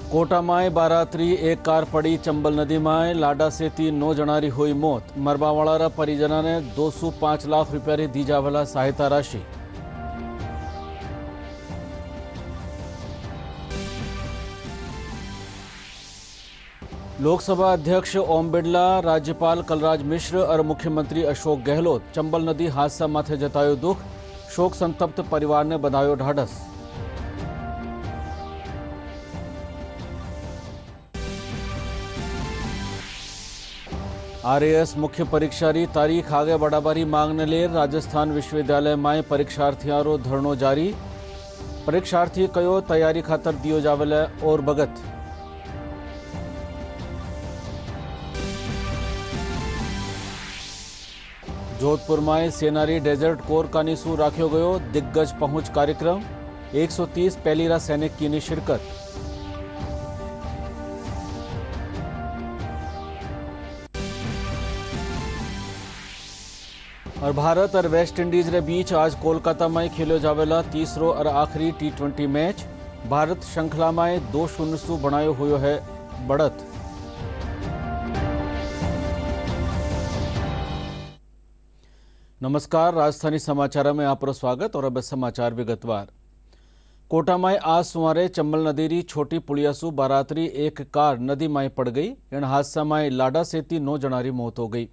Kota my बारात्री एक car पड़ी चंबल नदी माय लाडा से 3 जणारी हुई मौत। मरबावाड़ा परिजना ने 205 लाख रुपया दी जावेला सहायता राशि। लोकसभा अध्यक्ष ओम बिरला, राज्यपाल कलराज मिश्र और मुख्यमंत्री अशोक गहलोत चंबल नदी हादसा माथे जतायो दुख। शोक संतप्त परिवार ने बधायो ढाढस। आरएएस मुख्य परीक्षा री तारीख आगे बढ़ाबारी मांग ने ले राजस्थान विश्वविद्यालय में परीक्षार्थियों धरनो जारी। परीक्षार्थी कयो तैयारी खातर दियो जावेला और बगत। जोधपुर में सेनारी डेजर्ट कोर का निशु राख्यो गयो दिग्गज पहुंच कार्यक्रम। 130 पहलीरा सैनिक की शिरकत। और भारत और वेस्ट इंडीज के बीच आज कोलकाता में खेलो जावेला तीसरो और आखिरी T20 मैच। भारत श्रृंखला में 2-0 से बनायो हुयो है बढ़त। नमस्कार, राजधानी समाचार में आपरो स्वागत। और अब समाचार विगतवार। कोटा में आज सुमारे चंबल नदी री छोटी पुलियासु बारातरी एक कार नदी में पड़ गई। इन हादसा में लाडा सेती 9 जणारी मौत हो गई।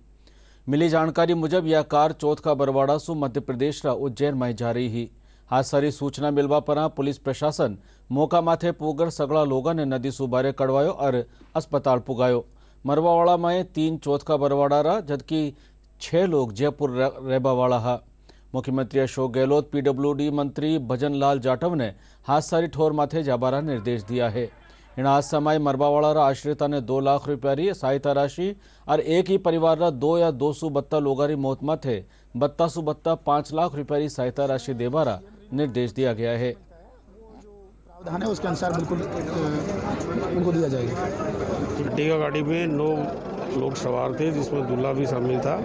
मिली जानकारी मुजब यह कार चौथ का बरवाड़ा सु मध्य प्रदेश रा उज्जैन में जा रही ही। हादसा री सूचना मिलवा पर पुलिस प्रशासन मौका माथे पुगर सगड़ा लोगों ने नदी सु बारे कड़वायो और अस्पताल पुगायो। मरवावाड़ा में 3 चौथ का बरवाड़ा रा जबकि 6 लोग जयपुर रेबावाड़ा हा। मुख्यमंत्री अशोक गहलोत, PWD मंत्री भजन लाल जाटव ने हादसा री ठोर माथे जाबारा निर्देश दिया है। इन हादसा में मरबावाड़ा आश्रिता ने 2 लाख रुपया सहायता राशि और एक ही परिवार 2 या 272 लोगों की मौत माथे 72 5 लाख रुपया सहायता राशि देवारा निर्देश दिया गया है। प्रावधान है उसके अनुसार बिल्कुल उनको दिया जाएगा। टीका गाड़ी में 9 लोग सवार थे, जिसमें दूल्हा भी शामिल था।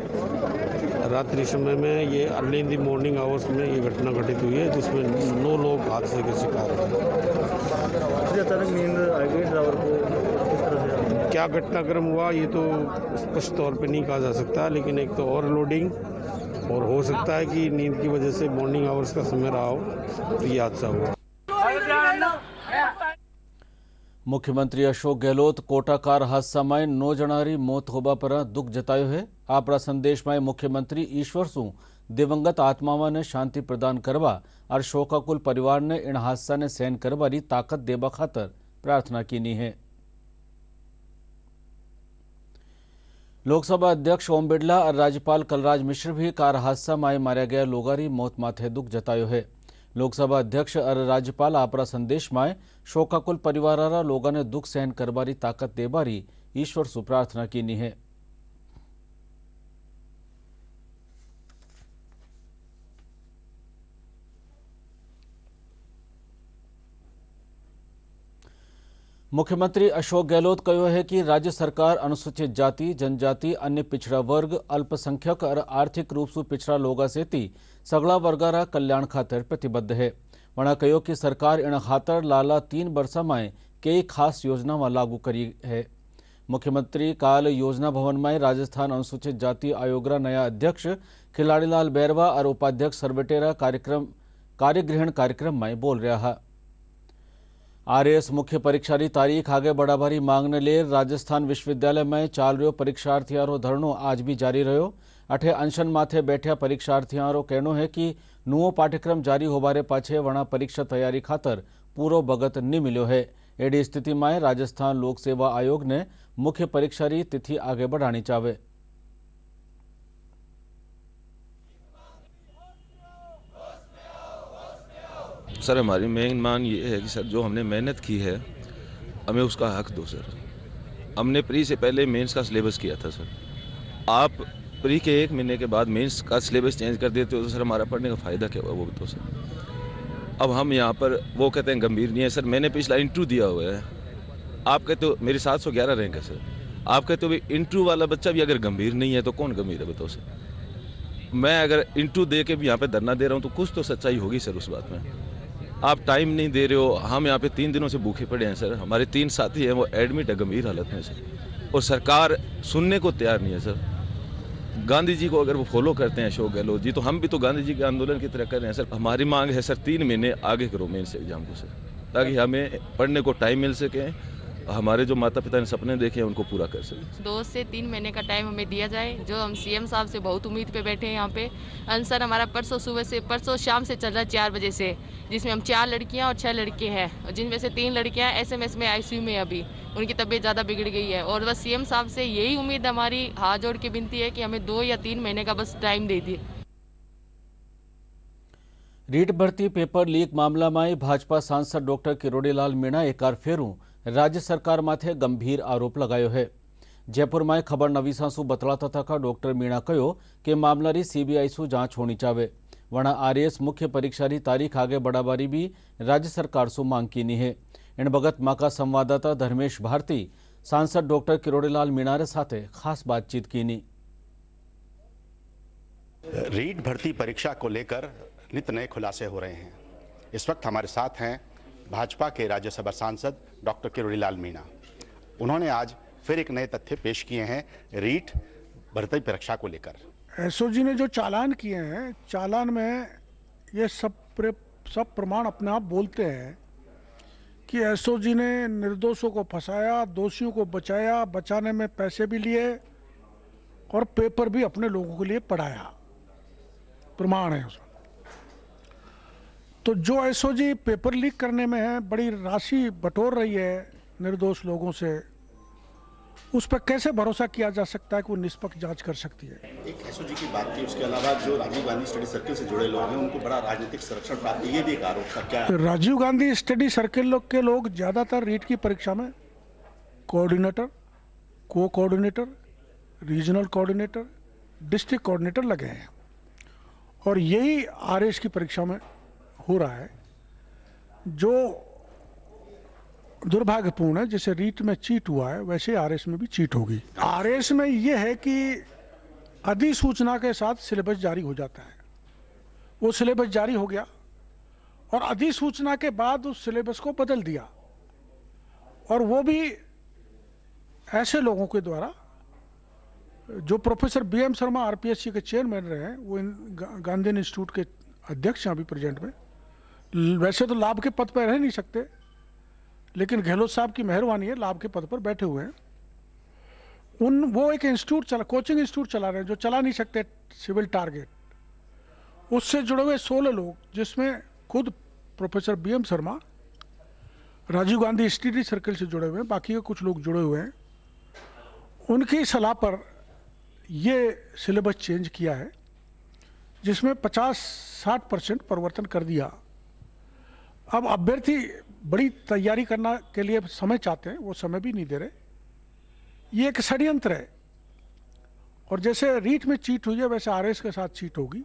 रात्रि समय में ये early in the morning hours में ये घटना घटित हुई है, जिसमें 9 लोग हादसे के शिकार हुए। अचानक नींद आ गई ड्राइवर को, किस तरह से क्या घटनाक्रम हुआ ये तो स्पष्ट तौर पे नहीं कहा जा सकता, लेकिन एक तो ओवरलोडिंग और हो सकता है कि नींद की वजह से मॉर्निंग आवर्स का समय रहा हो तो ये हादसा हुआ। मुख्यमंत्री अशोक गहलोत कोटा कार हादसा में 9 जणारी मौत होबा पर दुख जतायो है। आपरा संदेश में मुख्यमंत्री ईश्वर सु दिवंगत आत्माओं ने शांति प्रदान करवा और शोकाकुल परिवार ने इन हादसा ने सहन करवारी ताकत देवा खातर प्रार्थना कीनी है। लोकसभा अध्यक्ष ओम बिरला और राज्यपाल कलराज मिश्र भी कार हादसा में मारा गया लोगारी मौत माथे दुख जतायो है। लोकसभा अध्यक्ष और राज्यपाल आपरा संदेश में शोकाकुल परिवार लोगों ने दुख सहन करवारी ताकत देवारी ईश्वर सु प्रार्थना कीनी है। मुख्यमंत्री अशोक गहलोत कहो है कि राज्य सरकार अनुसूचित जाति, जनजाति, अन्य पिछड़ा वर्ग, अल्पसंख्यक और आर्थिक रूप से पिछड़ा लोगा सेती सगड़ा वर्गारा कल्याण खातर प्रतिबद्ध है। वणा कहो कि सरकार इन खातर लाला 3 वर्षा में कई खास योजना लागू करी है। मुख्यमंत्री काल योजना भवन में राजस्थान अनुसूचित जाति आयोग नया अध्यक्ष खिलाड़ीलाल बैरवा और उपाध्यक्ष सरबटेरा कार्यग्रहण कार्यक्रम में बोल रहा है। आरएएस मुख्य परीक्षा की तारीख आगे बढ़ाबारी मांग ने ले राजस्थान विश्वविद्यालय में चाल रहो परीक्षार्थियों धरनो आज भी जारी रहो। अठे अनशन माथे बैठा परीक्षार्थियों कहनो है कि नुओ पाठ्यक्रम जारी होबारे पाछे वणा परीक्षा तैयारी खातर पूरो बगत नहीं मिलो है। एडी स्थिति में राजस्थान लोक सेवा आयोग ने मुख्य परीक्षा की तिथि आगे बढ़ानी चाहे। सर, हमारी मेन मांग ये है कि सर जो हमने मेहनत की है हमें उसका हक दो सर। हमने प्री से पहले मेंस का सिलेबस किया था सर। आप प्री के 1 महीने के बाद मेंस का सिलेबस चेंज कर देते हो तो सर हमारा पढ़ने का फ़ायदा क्या हुआ वो बताओ सर। अब हम यहाँ पर वो कहते हैं गंभीर नहीं है सर। मैंने पिछला इंटरव्यू दिया हुआ है। आप कहते हो मेरी 711 रैंक है सर। आप कहते हो इंटरव्यू वाला बच्चा भी अगर गंभीर नहीं है तो कौन गंभीर है बताओ सर। मैं अगर इंटरव्यू दे के भी यहाँ पे धरना दे रहा हूँ तो कुछ तो सच्चाई होगी सर उस बात में। आप टाइम नहीं दे रहे हो। हम यहाँ पे 3 दिनों से भूखे पड़े हैं सर। हमारे 3 साथी हैं, वो एडमिट है गंभीर हालत में सर, और सरकार सुनने को तैयार नहीं है सर। गांधी जी को अगर वो फॉलो करते हैं अशोक गहलोत जी, तो हम भी तो गांधी जी के आंदोलन की तरह कर रहे हैं सर। हमारी मांग है सर 3 महीने आगे करो मेंस एग्जाम को सर, ताकि हमें पढ़ने को टाइम मिल सके, हमारे जो माता पिता ने सपने देखे हैं उनको पूरा कर सकें। 2 से 3 महीने का टाइम हमें दिया जाए, जो हम सीएम साहब से बहुत उम्मीद पे बैठे हैं यहाँ पे। आंसर हमारा परसों शाम से चल रहा है 4 बजे से, जिसमें हम 4 लड़कियाँ और 6 लड़के हैं, और जिनमें से 3 लड़कियाँ एसएमएस में आईसीयू में अभी उनकी तबीयत ज़्यादा बिगड़ गई है। और बस सीएम साहब से यही उम्मीद हमारी, हाथ जोड़ के विनती है कि हमें 2 या 3 महीने का बस टाइम दे दिए। रीट भर्ती पेपर लीक मामला में भाजपा सांसद डॉक्टर किरोड़ीलाल मीणा एक बार फेरू राज्य सरकार माथे गंभीर आरोप लगायो है। जयपुर में खबर नवीसासु बतलाता था डॉक्टर मीणा कहो कि मामला री सीबीआई सु जांच होनी चाहे, वरना आरएएस मुख्य परीक्षा री तारीख आगे बढ़ावारी भी राज्य सरकार सु मांग कीनी है। इन बगत माका संवाददाता धर्मेश भारती सांसद डॉक्टर किरोड़ीलाल मीणा रे साथे खास बातचीत कीनी। रीट भर्ती परीक्षा को लेकर नित नए खुलासे हो रहे हैं। इस वक्त हमारे साथ हैं भाजपा के राज्यसभा सांसद डॉक्टर किरोड़ीलाल मीणा। उन्होंने आज फिर एक नए तथ्य पेश किए हैं रीट भर्ती परीक्षा को लेकर। एसओजी ने जो चालान किए हैं, चालान में ये सब प्रमाण अपने आप बोलते हैं कि एसओजी ने निर्दोषों को फंसाया, दोषियों को बचाया, बचाने में पैसे भी लिए और पेपर भी अपने लोगों के लिए पढ़ाया। प्रमाण है उसमें। तो जो एसओजी पेपर लीक करने में है, बड़ी राशि बटोर रही है निर्दोष लोगों से, उस पर कैसे भरोसा किया जा सकता है कि वो निष्पक्ष जांच कर सकती है। एक एसओजी की बात की, उसके अलावा जो राजीव गांधी स्टडी सर्किल से जुड़े लोग हैं उनको बड़ा राजनीतिक संरक्षण प्राप्त है, ये भी एक आरोप था। क्या राजीव गांधी स्टडी सर्किल के लोग ज्यादातर रीट की परीक्षा में कोऑर्डिनेटर, को coordinator, regional coordinator, district coordinator लगे हैं, और यही आरएएस की परीक्षा में हो रहा है, जो दुर्भाग्यपूर्ण है। जैसे रीट में चीट हुआ है, वैसे आरएएस में भी चीट होगी। आरएएस में यह है कि अधिसूचना के साथ सिलेबस जारी हो जाता है। वो सिलेबस जारी हो गया और अधिसूचना के बाद उस सिलेबस को बदल दिया, और वो भी ऐसे लोगों के द्वारा जो प्रोफेसर बीएम शर्मा आरपीएससी के चेयरमैन रहे हैं, वो गांधी इंस्टीट्यूट के अध्यक्ष हैं अभी प्रेजेंट में। वैसे तो लाभ के पद पर रह नहीं सकते, लेकिन गहलोत साहब की मेहरबानी है, लाभ के पद पर बैठे हुए हैं। वो एक इंस्टीट्यूट कोचिंग इंस्टीट्यूट चला रहे हैं, जो चला नहीं सकते सिविल टारगेट। उससे जुड़े हुए 16 लोग, जिसमें खुद professor BM Sharma Rajiv Gandhi study circle से जुड़े हुए हैं, बाकी के कुछ लोग जुड़े हुए हैं। उनकी सलाह पर ये सिलेबस चेंज किया है, जिसमें 50-60% परिवर्तन कर दिया। अब अभ्यर्थी बड़ी तैयारी करना के लिए समय चाहते हैं, वो समय भी नहीं दे रहे। ये एक षड्यंत्र है, और जैसे रीट में चीट हुई है, वैसे आरएएस के साथ चीट होगी।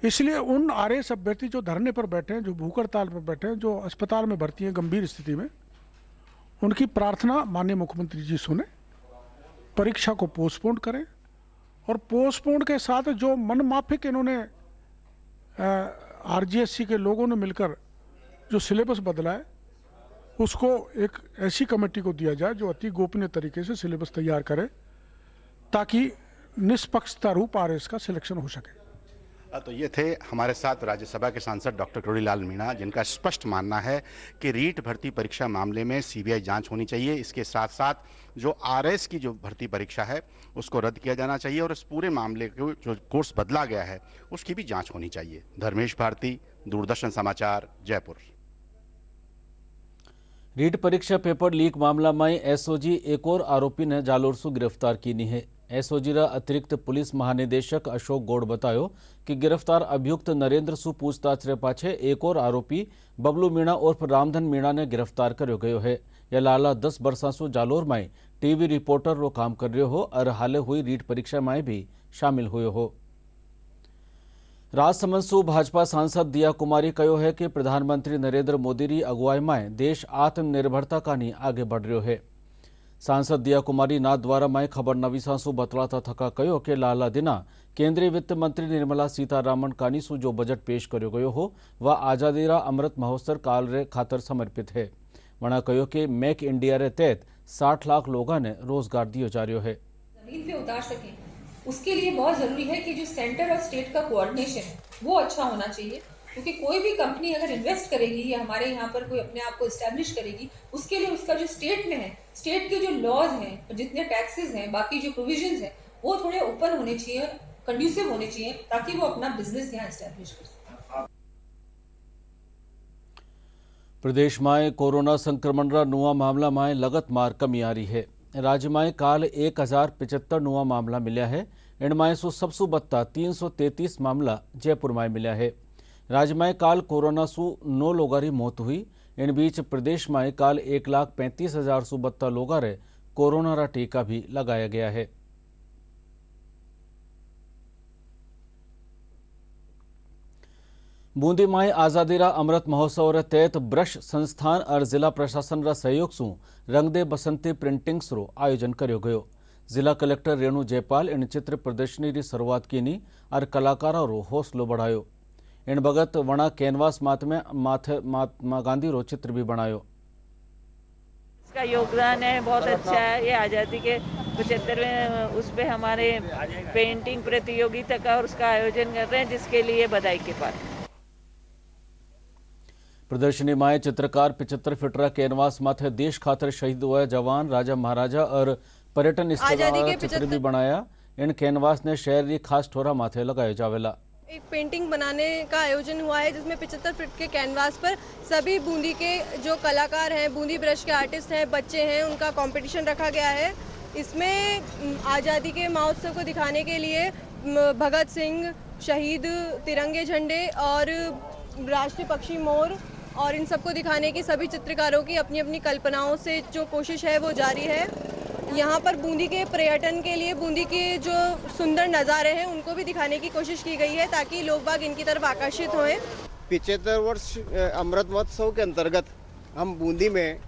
इसलिए उन आरएएस अभ्यर्थी जो धरने पर बैठे हैं, जो भूख हड़ताल पर बैठे हैं, जो अस्पताल में भर्ती हैं गंभीर स्थिति में, उनकी प्रार्थना माननीय मुख्यमंत्री जी सुने, परीक्षा को पोस्टपोन करें, और पोस्टपोन के साथ जो मनमाफिक इन्होंने आरजीएससी के लोगों ने मिलकर जो सिलेबस बदला है, उसको एक ऐसी कमेटी को दिया जाए जो अति गोपनीय तरीके से सिलेबस तैयार करे, ताकि निष्पक्षता रूप आरएएस का सिलेक्शन हो सके। तो ये थे हमारे साथ राज्यसभा के सांसद डॉक्टर किरोड़ीलाल मीणा, जिनका स्पष्ट मानना है कि रीट भर्ती परीक्षा मामले में सीबीआई जांच होनी चाहिए। इसके साथ साथ जो आरएएस की जो भर्ती परीक्षा है उसको रद्द किया जाना चाहिए, और इस पूरे मामले को जो कोर्स बदला गया है उसकी भी जांच होनी चाहिए। धर्मेश भारती, दूरदर्शन समाचार, जयपुर। रीट परीक्षा पेपर लीक मामला में एसओजी एक और आरोपी ने जालोर से गिरफ्तार की है। एसओजी अतिरिक्त पुलिस महानिदेशक अशोक गौड़ बतायो कि गिरफ्तार अभियुक्त नरेंद्र सु पूछताछ रे पाछे एक और आरोपी बबलू मीणा उर्फ रामधन मीणा ने गिरफ्तार कर्यो गयो है। यह लाला 10 वर्षा सु जालोर में टीवी रिपोर्टर रो काम कर रह्यो हो और हाले हुई रीट परीक्षा में भी शामिल हुयो हो। राजसमंद सु भाजपा सांसद दिया कुमारी कहो है कि प्रधानमंत्री नरेंद्र मोदी री अगुवाई में देश आत्मनिर्भरता का नी आगे बढ़ रह्यो है। सांसद दिया कुमारी नाथ द्वारा मैं खबर नवीसांसु बतलाता थका कहो कि लाला दिना केंद्रीय वित्त मंत्री निर्मला सीतारामन कानीसु जो बजट पेश कर्यो गयो हो वह आजादीरा अमृत महोत्सव काल रे खातर समर्पित है। वणा कहो कि मेक इंडिया रे तहत 60 लाख लोगों ने रोजगार दियो जा रहा है। जमीन पे उतार सकें उसके लिए बहुत जरूरी है कि जो सेंटर और स्टेट का कोऑर्डिनेशन वो अच्छा होना चाहिए, क्योंकि कोई भी कंपनी अगर इन्वेस्ट करेगी या हमारे यहाँ पर कोई अपने आप को इस्टेब्लिश करेगी उसके लिए उसका जो स्टेट में है, स्टेट के जो लॉज हैं, जितने टैक्सेस हैं, बाकी जो प्रोविजंस हैं वो थोड़े ओपन होने चाहिए, कंड्यूसिव होने चाहिए, ताकि वो अपना बिजनेस यहाँ इस्टेब्लिश कर सके। प्रदेश में कोरोना संक्रमण रा नुआ मामला में लगातार कमी आ रही है। राज्य में काल 1075 नुआ मामला मिला है। इनमें सु सबसु बत्ता 333 मामला जयपुर में मिला है। राज्य में काल कोरोना सु 9 लोगों की मौत हुई। इन बीच प्रदेश में काल 1,35,000 सु बत्ता लोगों रे कोरोना रा टीका भी लगाया गया है। बूंदी में आजादीरा अमृत महोत्सव रे तहत ब्रश संस्थान और जिला प्रशासन रा सहयोग सु रंगदे बसंती प्रिंटिंग्स रो आयोजन कर्यो गयो। जिला कलेक्टर रेणु जयपाल इन चित्र प्रदर्शनी की शुरुआत की और कलाकारों रो हौसलो बढ़ायो। इन बगत वणा कैनवास माथे महात्मा गांधी रो चित्र भी बनायो। इसका योगदान है बहुत अच्छा है। ये आज़ादी के 75वें उस पे हमारे पेंटिंग प्रतियोगिता का और उसका आयोजन कर रहे हैं, जिसके लिए बधाई के पात्र। प्रदर्शनी में चित्रकार 75 फीट कैनवास माथे देश खातर शहीद हुआ जवान, राजा महाराजा और पर्यटन स्थलों का चित्र भी बनाया। इन कैनवास ने शहर की खास ठोरा माथे लगाए जावेला। एक पेंटिंग बनाने का आयोजन हुआ है जिसमें 75 फीट के कैनवास पर सभी बूंदी के जो कलाकार हैं, बूंदी ब्रश के आर्टिस्ट हैं, बच्चे हैं, उनका कंपटीशन रखा गया है। इसमें आज़ादी के महोत्सव को दिखाने के लिए भगत सिंह, शहीद, तिरंगे झंडे और राष्ट्रीय पक्षी मोर और इन सबको दिखाने की सभी चित्रकारों की अपनी अपनी कल्पनाओं से जो कोशिश है वो जारी है। यहाँ पर बूंदी के पर्यटन के लिए बूंदी के जो सुंदर नज़ारे हैं उनको भी दिखाने की कोशिश की गई है ताकि लोग बाग इनकी तरफ आकर्षित हों। 75 वर्ष अमृत महोत्सव के अंतर्गत हम बूंदी में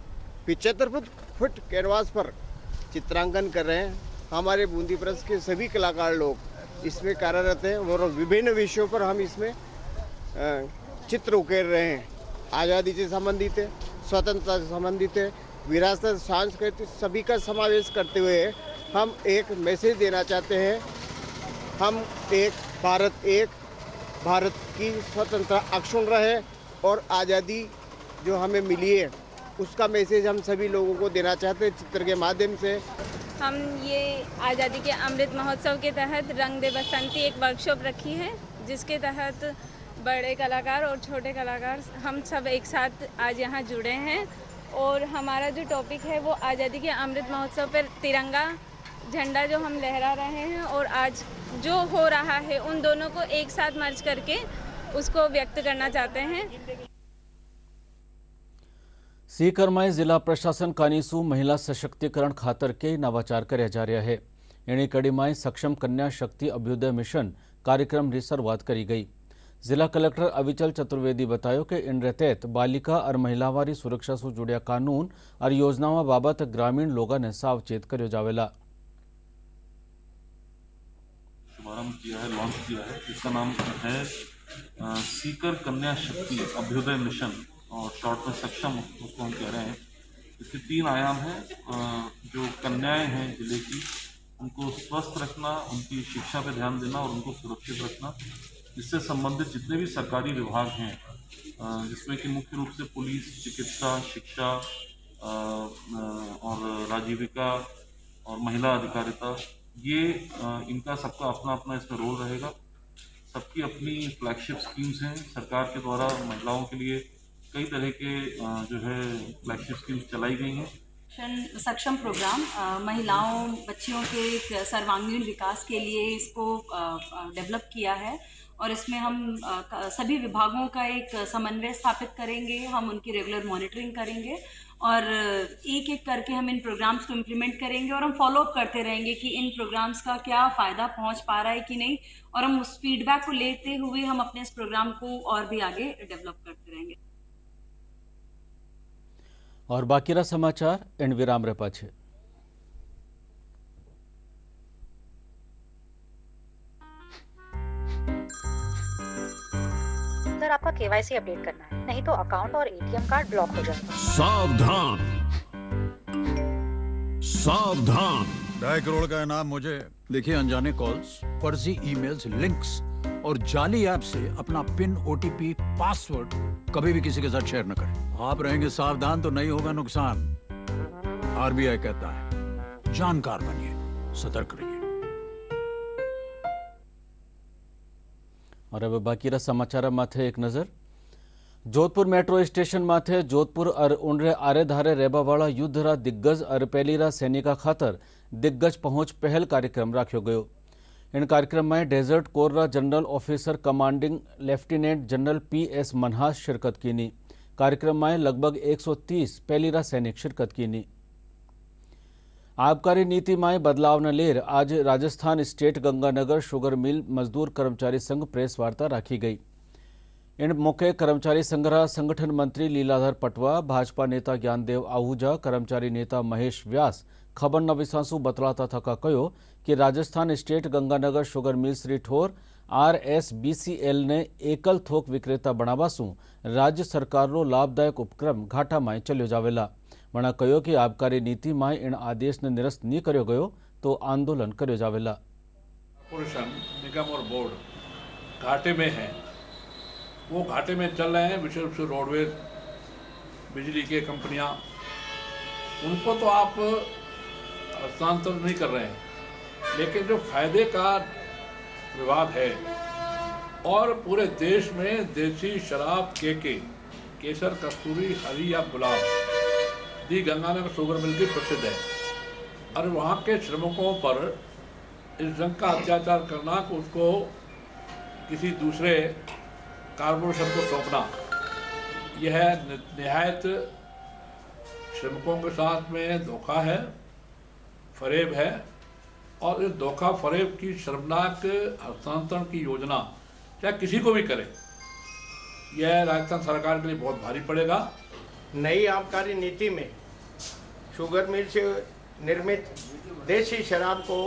75 फुट कैनवास पर चित्रांकन कर रहे हैं। हमारे बूंदी प्रेस के सभी कलाकार लोग इसमें कार्यरत हैं और विभिन्न विषयों पर हम इसमें चित्र उकेर रहे हैं। आज़ादी से संबंधित है, स्वतंत्रता से संबंधित है, विरासत, सांस्कृतिक सभी का समावेश करते हुए हम एक मैसेज देना चाहते हैं। हम एक भारत की स्वतंत्रता अक्षुण्ण रहे और आज़ादी जो हमें मिली है उसका मैसेज हम सभी लोगों को देना चाहते हैं चित्र के माध्यम से। हम ये आज़ादी के अमृत महोत्सव के तहत रंग दे बसंती एक वर्कशॉप रखी है, जिसके तहत बड़े कलाकार और छोटे कलाकार हम सब एक साथ आज यहाँ जुड़े हैं और हमारा जो टॉपिक है वो आज़ादी के अमृत महोत्सव पर तिरंगा झंडा जो हम लहरा रहे हैं और आज जो हो रहा है उन दोनों को एक साथ मर्ज करके उसको व्यक्त करना चाहते हैं। सीकर में जिला प्रशासन कानीसू महिला सशक्तिकरण खातर कई नवाचार करे जा रहा है। इन्हीं कड़ी में सक्षम कन्या शक्ति अभ्युदय मिशन कार्यक्रम की शुरुआत करी गई। जिला कलेक्टर अविचल चतुर्वेदी बतायो कि इन तहत बालिका और महिलावारी सुरक्षा से जुड़िया कानून और योजनाओं बाबत ग्रामीण लोगों ने सावचेत कर्यो जावेला। शुभारंभ किया है, लॉन्च किया है। इसका नाम है सीकर कन्या शक्ति अभ्युदय मिशन और शॉर्ट में सक्षम उसको हम कह रहे हैं। इसके 3 आयाम हैं। जो कन्याएं हैं जिले की, उनको स्वस्थ रखना, उनकी शिक्षा पर ध्यान देना और उनको सुरक्षित रखना। इससे संबंधित जितने भी सरकारी विभाग हैं, जिसमें कि मुख्य रूप से पुलिस, चिकित्सा, शिक्षा और राजीविका और महिला अधिकारिता, ये इनका सबका अपना अपना इसमें रोल रहेगा। सबकी अपनी फ्लैगशिप स्कीम्स हैं। सरकार के द्वारा महिलाओं के लिए कई तरह के जो है फ्लैगशिप स्कीम्स चलाई गई हैं। सक्षम प्रोग्राम महिलाओं, बच्चियों के सर्वांगीण विकास के लिए इसको डेवलप किया है और इसमें हम सभी विभागों का एक समन्वय स्थापित करेंगे। हम उनकी रेगुलर मॉनिटरिंग करेंगे और एक एक करके हम इन प्रोग्राम्स को इम्प्लीमेंट करेंगे और हम फॉलोअप करते रहेंगे कि इन प्रोग्राम्स का क्या फ़ायदा पहुंच पा रहा है कि नहीं, और हम उस फीडबैक को लेते हुए हम अपने इस प्रोग्राम को और भी आगे डेवलप करते रहेंगे। और बाकी रहा समाचार इन विराम रे पाछे। अगर आपका KYC अपडेट करना है, नहीं तो अकाउंट और ATM कार्ड ब्लॉक हो जाएगा। सावधान, सावधान। 2.5 करोड़ का इनाम मुझे। देखिए, अनजाने कॉल्स, फर्जी ईमेल्स, लिंक्स और जाली ऐप से अपना पिन, OTP, पासवर्ड कभी भी किसी के साथ शेयर न करें। आप रहेंगे सावधान तो नहीं होगा नुकसान। RBI कहता है, जानकार बनिए, सतर्क रहिए। और अब बाकी रहा समाचार माथे एक नजर। जोधपुर मेट्रो स्टेशन माथे जोधपुर और उनरे आरे धारे रेबावाड़ा युद्धरा दिग्गज और पहलीरा सैनिका खातर दिग्गज पहुंच पहल कार्यक्रम राख्यो गयो। इन कार्यक्रम में desert corps general officer commanding lieutenant general PS Manhas शिरकत कीनी। कार्यक्रम में लगभग 130 पहलीरा सैनिक शिरकत कीनी। आबकारी नीति में बदलाव न लेर आज Rajasthan state Ganganagar sugar mill मजदूर कर्मचारी संघ प्रेस वार्ता राखी गई। इन मौके कर्मचारी संघरा संगठन मंत्री लीलाधर पटवा, भाजपा नेता ज्ञानदेव आहूजा, कर्मचारी नेता महेश व्यास खबर न विसासु बतलाता थका कहो कि Rajasthan state Ganganagar sugar mill Shri ठोर RSBCL ने एकल थोक विक्रेता बनावासु राज्य सरकार रो लाभदायक उपक्रम घाटा में चलो जावेला। वणा कहो कि आबकारी नीति में इन आदेश ने निरस्त नहीं करो गयो तो आंदोलन करो जावेला। कॉर्पोरेशन, निगम और बोर्ड घाटे में है, वो घाटे में चल रहे हैं। विशेष रूप से रोडवेज, बिजली के कंपनियां, उनको तो आप हस्तांतरण नहीं कर रहे हैं, लेकिन जो फायदे का विवाद है और पूरे देश में देसी शराब केसर, कस्तूरी, हरी या गुलाब दी गंगानगर शुगर मिल की प्रसिद्ध है और वहाँ के श्रमिकों पर इस ढंग का अत्याचार करना, उसको किसी दूसरे कारपोरेशन को सौंपना, यह निहायत श्रमिकों के साथ में धोखा है, फरेब है। और इस धोखा फरेब की शर्मनाक हस्तांतरण की योजना चाहे किसी को भी करे, यह राजस्थान सरकार के लिए बहुत भारी पड़ेगा। नई आबकारी नीति में शुगर मिल से निर्मित देसी शराब को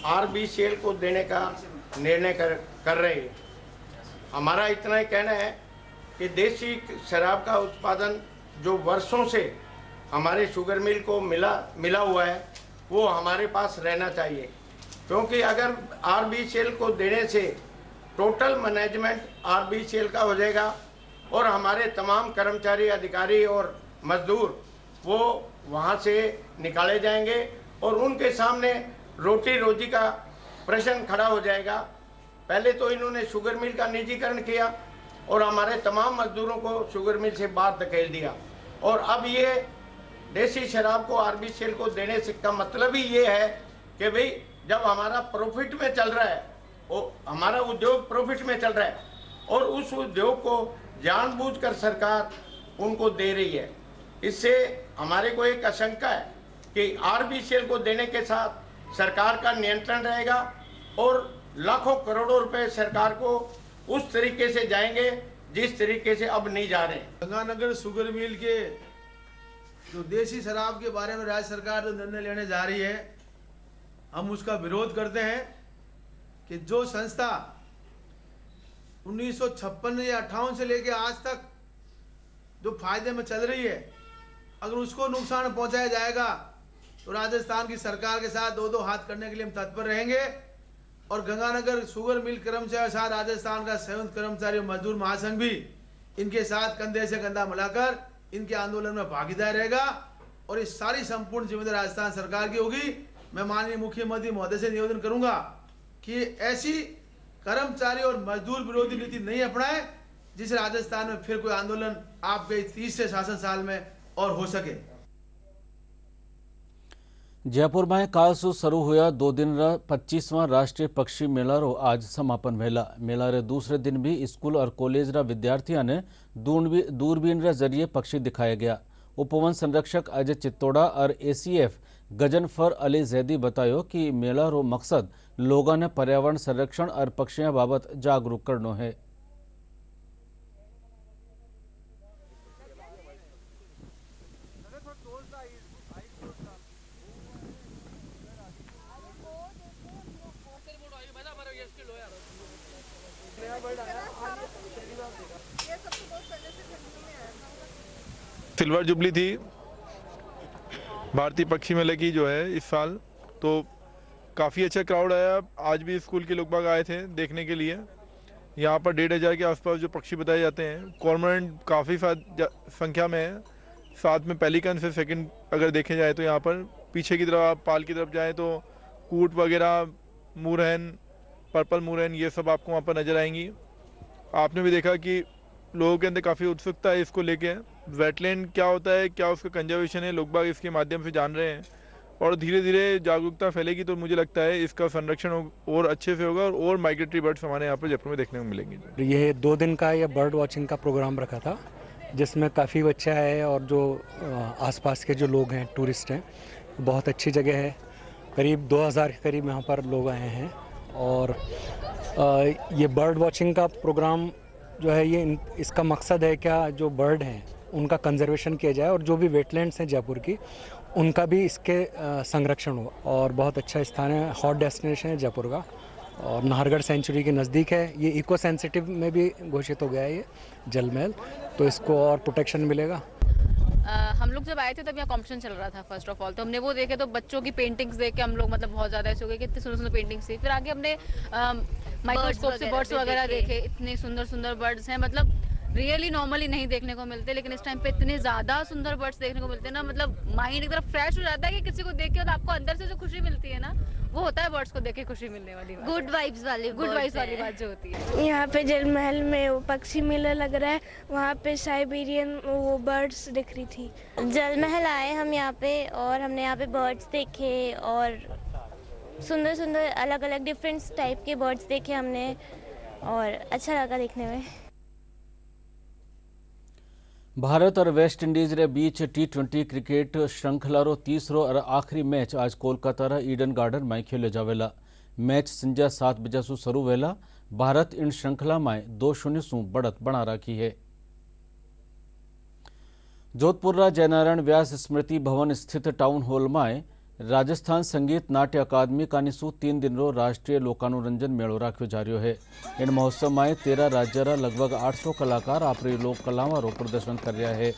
RBCL को देने का निर्णय कर रहे हैं। हमारा इतना ही कहना है कि देसी शराब का उत्पादन जो वर्षों से हमारे शुगर मिल को मिला हुआ है, वो हमारे पास रहना चाहिए, क्योंकि अगर RBCL को देने से टोटल मैनेजमेंट RBCL का हो जाएगा और हमारे तमाम कर्मचारी, अधिकारी और मजदूर वो वहाँ से निकाले जाएंगे और उनके सामने रोटी रोजी का प्रश्न खड़ा हो जाएगा। पहले तो इन्होंने शुगर मिल का निजीकरण किया और हमारे तमाम मजदूरों को शुगर मिल से बाहर धकेल दिया, और अब ये देसी शराब को RBCL को देने से का मतलब ही ये है कि भाई जब हमारा प्रॉफिट में चल रहा है, वो हमारा उद्योग प्रॉफिट में चल रहा है और उस उद्योग को जानबूझकर सरकार उनको दे रही है। इससे हमारे को एक आशंका है कि RBCL को देने के साथ सरकार का नियंत्रण रहेगा और लाखों करोड़ों रुपए सरकार को उस तरीके से जाएंगे जिस तरीके से अब नहीं जा रहे। गंगानगर शुगर मिल के जो देसी शराब के बारे में राज्य सरकार जो निर्णय लेने जा रही है, हम उसका विरोध करते हैं कि जो संस्था 1956 या 58 से लेकर आज तक जो फायदे में चल रही है, अगर उसको नुकसान पहुंचाया जाएगा तो राजस्थान की सरकार के साथ दो हाथ करने के लिए हम तत्पर रहेंगे। और गंगानगर शुगर मिल कर्मचारी साथ राजस्थान का संयुक्त कर्मचारी मजदूर महासंघ भी इनके साथ कंधे से कंधा मिलाकर इनके आंदोलन में भागीदार रहेगा और इस सारी संपूर्ण जिम्मेदारी राजस्थान सरकार की होगी। मैं माननीय मुख्यमंत्री महोदय से निवेदन करूंगा कि ऐसी कर्मचारी और मजदूर विरोधी नीति नहीं अपनाएं जिस राजस्थान में फिर कोई आंदोलन आपके 30 शासन साल में और हो सके। जयपुर में काल से शुरू हुआ 2 दिन रा 25वां राष्ट्रीय पक्षी मेला रो आज समापन वेला। मेला रे दूसरे दिन भी स्कूल और कॉलेज रा विद्यार्थियों ने दूरबीन रे जरिए पक्षी दिखाया गया। उपवन संरक्षक अजय चित्तोड़ा और ACF गजनफर अली जैदी बतायो कि मेला रो मकसद लोगों ने पर्यावरण संरक्षण और पक्षियों बाबत जागरूक करनो है। सिल्वर जुबली थी भारतीय पक्षी मेले की जो है इस साल, तो काफ़ी अच्छा क्राउड आया। आज भी स्कूल के लोग बाग आए थे देखने के लिए। यहाँ पर 1,500 के आसपास जो पक्षी बताए जाते हैं। कॉर्मोरेंट काफ़ी संख्या में है, साथ में पेलिकन से सेकंड अगर देखे जाए तो यहाँ पर पीछे की तरफ आप पाल की तरफ जाएँ तो कूट वगैरह, मुरहन, पर्पल मुरहन, ये सब आपको वहाँ पर नज़र आएंगी। आपने भी देखा कि लोगों के अंदर काफ़ी उत्सुकता है इसको लेके। वेटलैंड क्या होता है, क्या उसका कंजर्वेशन है, लोग बाग इसके माध्यम से जान रहे हैं और धीरे धीरे जागरूकता फैलेगी तो मुझे लगता है इसका संरक्षण और अच्छे से होगा और माइग्रेटरी बर्ड्स हमारे यहाँ पर जयपुर में देखने को मिलेंगे। ये 2 दिन का ये बर्ड वॉचिंग का प्रोग्राम रखा था जिसमें काफ़ी बच्चे आए और जो आसपास के जो लोग हैं, टूरिस्ट हैं, बहुत अच्छी जगह है। करीब 2000 के करीब यहाँ पर लोग आए हैं और ये बर्ड वॉचिंग का प्रोग्राम जो है ये इसका मकसद है क्या, जो बर्ड हैं उनका कंजर्वेशन किया जाए और जो भी वेटलैंड्स हैं जयपुर की उनका भी इसके संरक्षण हो। और बहुत अच्छा स्थान है, हॉट डेस्टिनेशन है जयपुर का और नाहरगढ़ सेंचुरी के नज़दीक है। ये इको सेंसिटिव में भी घोषित हो गया है ये जल महल, तो इसको और प्रोटेक्शन मिलेगा। हम लोग जब आए थे तब यहाँ कॉम्पिटिशन चल रहा था फर्स्ट ऑफ ऑल, तो हमने वो देखे तो बच्चों की पेंटिंग्स देख के हम लोग मतलब बहुत ज़्यादा ऐसे हो गए कि इतनी सुंदर सुंदर पेंटिंग्स थी। फिर आगे हमने माइक्रोस्कोप से बर्ड्स वगैरह देखे, इतने सुंदर सुंदर बर्ड्स हैं, मतलब रियली नॉर्मली नहीं देखने को मिलते, लेकिन इस टाइम पे इतने ज़्यादा सुंदर बर्ड्स देखने को मिलते हैं ना, मतलब माइंड एक तरफ फ्रेश हो जाता है कि किसी को देख के आपको अंदर से जो खुशी मिलती है ना, वो होता है बर्ड्स को देख के खुशी मिलने वाली बात, गुड वाइब्स वाली बात जो होती है। यहाँ पे जल महल में वो पक्षी मेला लग रहा है, वहाँ पे साइबेरियन वो बर्ड्स दिख रही थी। जल महल आए हम यहाँ पे और हमने यहाँ पे बर्ड्स देखे और सुंदर सुंदर अलग अलग डिफरेंट टाइप के बर्ड्स देखे हमने और अच्छा लगा देखने में। भारत और वेस्ट इंडीज रे बीच T20 क्रिकेट श्रृंखलारो तीसरो और आखिरी मैच आज कोलकाता रा ईडन गार्डन में खेलो जावेला। मैच संजा 7 बजे सु शुरू वेला। भारत इन श्रृंखला में 2-0 सु बढ़त बना रखी है। जोधपुर रा जयनारायण व्यास स्मृति भवन स्थित टाउन हॉल में राजस्थान संगीत नाट्य अकादमी कानीसु 3 दिन रो राष्ट्रीय लोकानुरंजन मेळो राख्यो जा रह्यो है। इन महोत्सव में 13 राज्य रा लगभग 800 कलाकार आपरी लोक कलावां रो प्रदर्शन कर रहा है।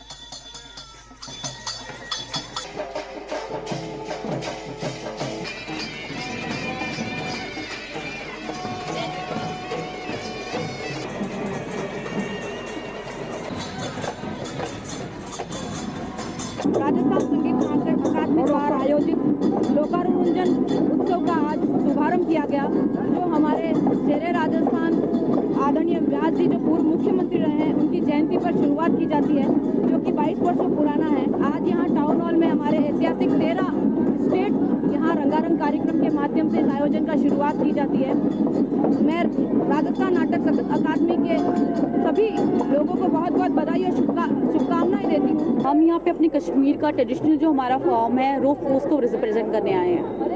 राजस्थान संगीत नाट्य अकादमी द्वारा आयोजित लोकानुरंजन उत्सव का आज शुभारंभ किया गया, जो हमारे शेरे राजस्थान आदरणीय व्यास जी जो पूर्व मुख्यमंत्री रहे हैं उनकी जयंती पर शुरुआत की जाती है, जो कि 22 वर्षों पुराना है। आज यहाँ टाउन हॉल में हमारे ऐतिहासिक 13 स्टेट यहाँ रंगारंग कार्यक्रम के माध्यम से इस आयोजन का शुरुआत की जाती है। मैं राजस्थान नाटक अकादमी के सभी लोगों को बहुत बहुत बधाई और शुभकामनाएं देती हूँ। हम यहाँ पे अपनी कश्मीर का ट्रेडिशनल जो हमारा फॉर्म है रोफ उसको रिप्रेजेंट करने आए हैं।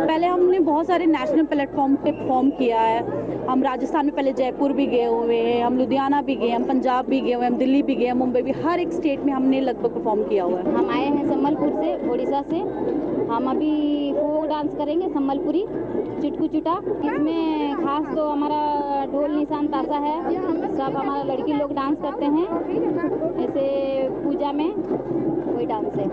पहले हमने बहुत सारे नेशनल प्लेटफॉर्म पे परफॉर्म किया है। हम राजस्थान में पहले जयपुर भी गए हुए हैं, हम लुधियाना भी गए, हम पंजाब भी गए हुए, हम दिल्ली भी गए, मुंबई भी, हर एक स्टेट में हमने लगभग परफॉर्म किया हुआ है। हम आए हैं संबलपुर से, उड़ीसा से। हम अभी फोक डांस करेंगे संबलपुरी चिटकू चिटा। इसमें खास तो हमारा ढोल निशान ताशा है, सब हमारा लड़की लोग डांस करते हैं, ऐसे पूजा में कोई डांस है।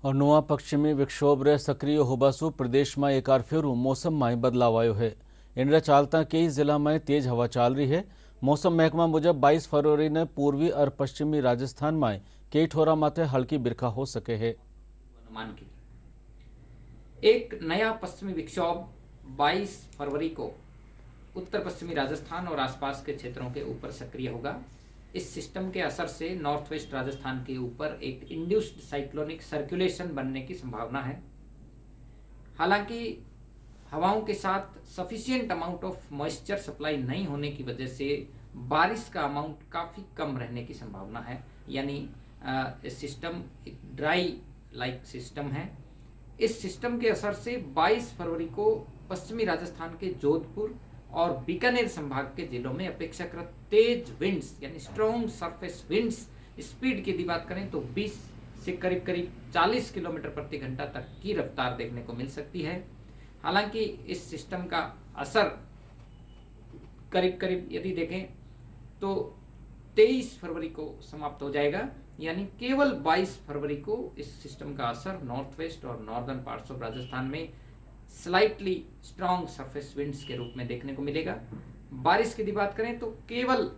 और नवा पश्चिमी विक्षोभ रे सक्रिय होबासु प्रदेश में एक बार फिर मौसम में बदलाव आयो है। इन चालता कई जिला में तेज हवा चाल रही है। मौसम महकमा मुजब 22 फरवरी ने पूर्वी और पश्चिमी राजस्थान में कई ठोरा माथे हल्की बिरखा हो सके है। अनुमान के एक नया पश्चिमी विक्षोभ 22 फरवरी को उत्तर पश्चिमी राजस्थान और आसपास के क्षेत्रों के ऊपर सक्रिय होगा। इस सिस्टम के असर से नॉर्थ वेस्ट राजस्थान के ऊपर एक इंड्यूस्ड साइक्लोनिक सर्कुलेशन बनने की संभावना है। हालांकि हवाओं के साथ sufficient amount of moisture supply नहीं होने की वजह से बारिश का अमाउंट काफ़ी कम रहने की संभावना है। यानी सिस्टम एक ड्राई लाइक सिस्टम है। इस सिस्टम के असर से 22 फरवरी को पश्चिमी राजस्थान के जोधपुर और बीकानेर संभाग के जिलों में अपेक्षाकृत तेज विंड्स यानी स्ट्रॉन्ग सरफेस विंड्स स्पीड की यदि बात करें तो 20 से करीब 40 किलोमीटर प्रति घंटा तक की रफ्तार देखने को मिल सकती है। हालांकि इस सिस्टम का असर करीब यदि देखें तो 23 फरवरी को समाप्त हो जाएगा, यानी केवल 22 फरवरी को इस सिस्टम का असर नॉर्थ वेस्ट और नॉर्दर्न पार्ट्स ऑफ राजस्थान में स्लाइटली स्ट्रॉन्ग सरफेस विंड्स के रूप में देखने को मिलेगा। बारिश की बात करें तो केवल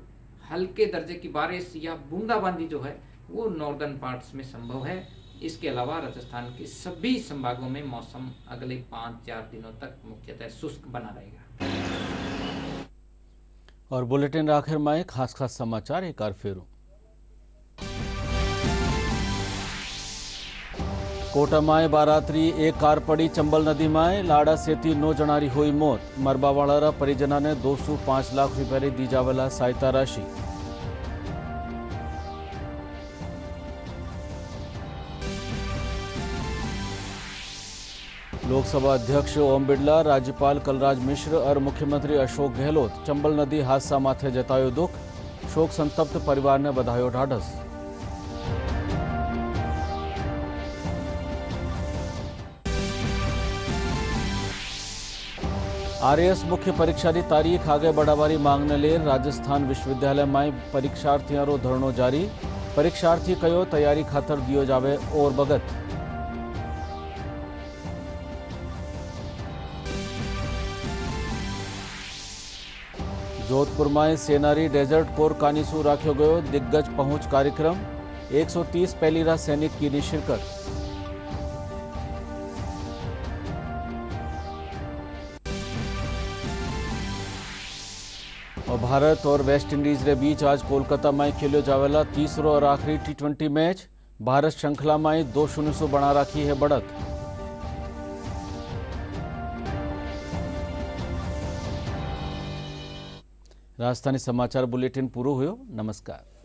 हल्के दर्जे की बारिश या बूंदाबांदी जो है वो नॉर्दर्न पार्ट्स में संभव है। इसके अलावा राजस्थान के सभी संभागों में मौसम अगले 5-4 दिनों तक मुख्यतः शुष्क बना रहेगा। और बुलेटिन आखिर में खास समाचार एक बार फेरू। कोटा में बारात्री एक कार पड़ी चंबल नदी में, लाड़ा सेती 9 जणारी हुई मौत। मरबावाड़ा परिजना ने 205 लाख रुपया दी जावेला सहायता राशि। लोकसभा अध्यक्ष ओम बिरला, राज्यपाल कलराज मिश्र और मुख्यमंत्री अशोक गहलोत चंबल नदी हादसा माथे जतायो दुख। शोक संतप्त परिवार ने बधायो ढाढस। आरएएस मुख्य परीक्षा की तारीख आगे बढ़ावारी मांग ने ले राजस्थान विश्वविद्यालय में परीक्षार्थियों धरनो जारी। परीक्षार्थी कहो तैयारी खातर दियो जावे और बगत। जोधपुर में सेनारी डेजर्ट कोर कानीसू राख्यो गयो दिग्गज पहुंच कार्यक्रम। 130 पहलीरा सैनिक की शिरकत। और भारत और वेस्ट इंडीज के बीच आज कोलकाता में खेलो जावेला तीसरो और आखिरी T20 मैच। भारत श्रृंखला में 2-0 से बना राखी है बढ़त। राजधानी समाचार बुलेटिन पूरो हुयो। नमस्कार।